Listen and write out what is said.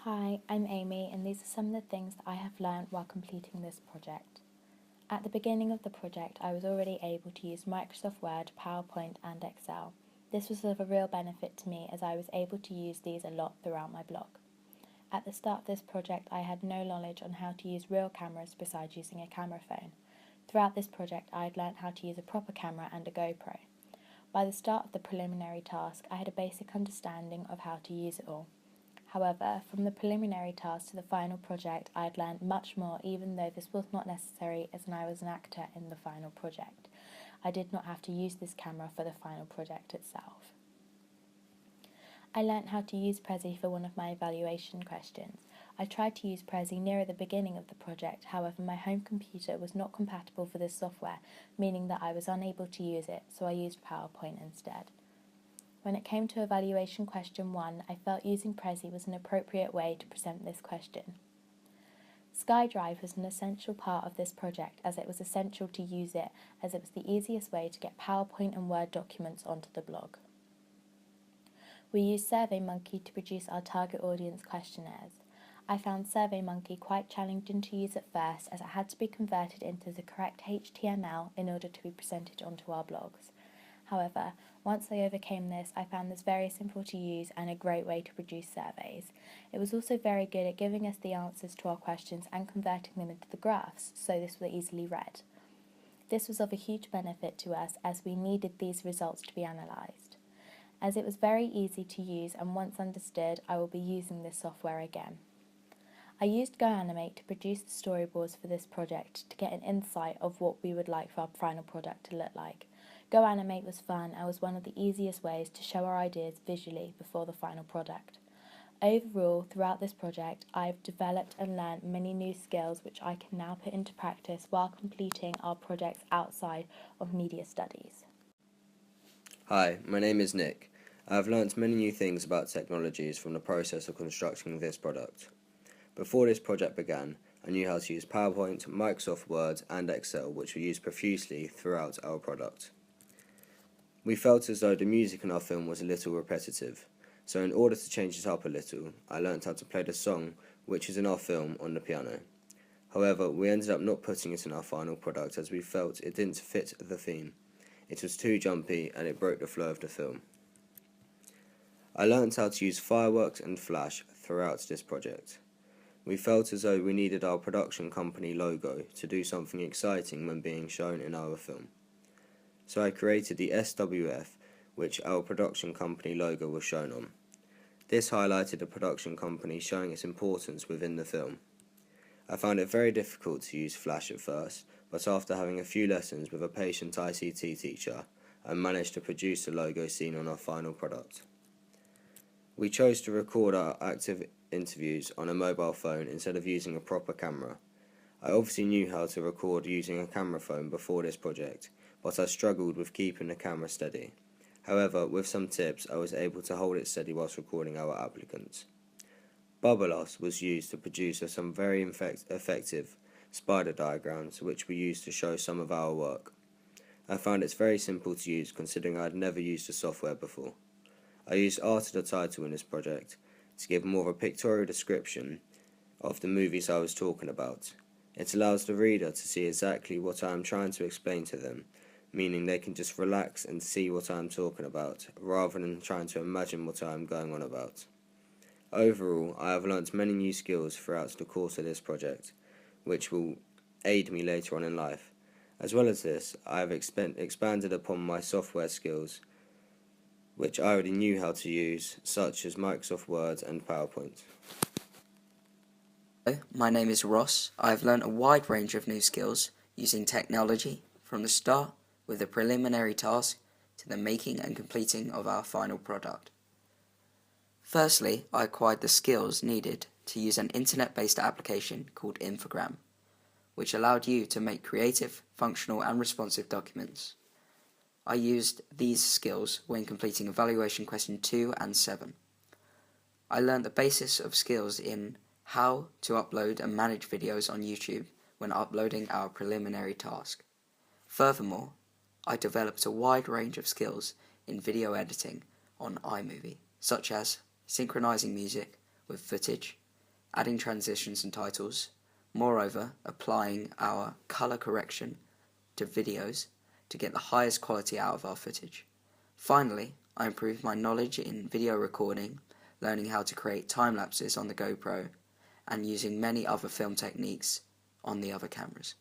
Hi, I'm Amy, and these are some of the things that I have learned while completing this project. At the beginning of the project, I was already able to use Microsoft Word, PowerPoint, and Excel. This was of a real benefit to me as I was able to use these a lot throughout my blog. At the start of this project, I had no knowledge on how to use real cameras besides using a camera phone. Throughout this project, I had learnt how to use a proper camera and a GoPro. By the start of the preliminary task, I had a basic understanding of how to use it all. However, from the preliminary task to the final project, I had learned much more, even though this was not necessary as I was an actor in the final project. I did not have to use this camera for the final project itself. I learnt how to use Prezi for one of my evaluation questions. I tried to use Prezi nearer the beginning of the project, however my home computer was not compatible for this software, meaning that I was unable to use it, so I used PowerPoint instead. When it came to evaluation question 1, I felt using Prezi was an appropriate way to present this question. SkyDrive was an essential part of this project as it was essential to use it as it was the easiest way to get PowerPoint and Word documents onto the blog. We used SurveyMonkey to produce our target audience questionnaires. I found SurveyMonkey quite challenging to use at first as it had to be converted into the correct HTML in order to be presented onto our blogs. However, once I overcame this, I found this very simple to use and a great way to produce surveys. It was also very good at giving us the answers to our questions and converting them into the graphs, so this was easily read. This was of a huge benefit to us as we needed these results to be analysed. As it was very easy to use and once understood, I will be using this software again. I used GoAnimate to produce the storyboards for this project to get an insight of what we would like for our final product to look like. GoAnimate was fun and was one of the easiest ways to show our ideas visually before the final product. Overall, throughout this project, I've developed and learned many new skills which I can now put into practice while completing our projects outside of media studies. Hi, my name is Nick. I have learnt many new things about technologies from the process of constructing this product. Before this project began, I knew how to use PowerPoint, Microsoft Word and Excel, which we use profusely throughout our product. We felt as though the music in our film was a little repetitive, so in order to change it up a little, I learnt how to play the song which is in our film on the piano. However, we ended up not putting it in our final product as we felt it didn't fit the theme. It was too jumpy and it broke the flow of the film. I learnt how to use fireworks and flash throughout this project. We felt as though we needed our production company logo to do something exciting when being shown in our film. So I created the SWF, which our production company logo was shown on. This highlighted the production company, showing its importance within the film. I found it very difficult to use Flash at first, but after having a few lessons with a patient ICT teacher, I managed to produce the logo seen on our final product. We chose to record our active interviews on a mobile phone instead of using a proper camera. I obviously knew how to record using a camera phone before this project, but I struggled with keeping the camera steady. However, with some tips, I was able to hold it steady whilst recording our applicants. Bubbles was used to produce some very effective spider diagrams, which we used to show some of our work. I found it's very simple to use considering I had never used the software before. I used art as the title in this project to give more of a pictorial description of the movies I was talking about. It allows the reader to see exactly what I am trying to explain to them, meaning they can just relax and see what I am talking about, rather than trying to imagine what I am going on about. Overall, I have learnt many new skills throughout the course of this project, which will aid me later on in life. As well as this, I have expanded upon my software skills, which I already knew how to use, such as Microsoft Word and PowerPoint. Hello, my name is Ross. I have learnt a wide range of new skills using technology from the start with the preliminary task to the making and completing of our final product. Firstly, I acquired the skills needed to use an internet-based application called Infogram, which allowed you to make creative, functional and responsive documents. I used these skills when completing evaluation question 2 and 7. I learned the basis of skills in how to upload and manage videos on YouTube when uploading our preliminary task. Furthermore, I developed a wide range of skills in video editing on iMovie, such as synchronizing music with footage, adding transitions and titles, moreover applying our colour correction to videos to get the highest quality out of our footage. Finally, I improved my knowledge in video recording, learning how to create time lapses on the GoPro and using many other film techniques on the other cameras.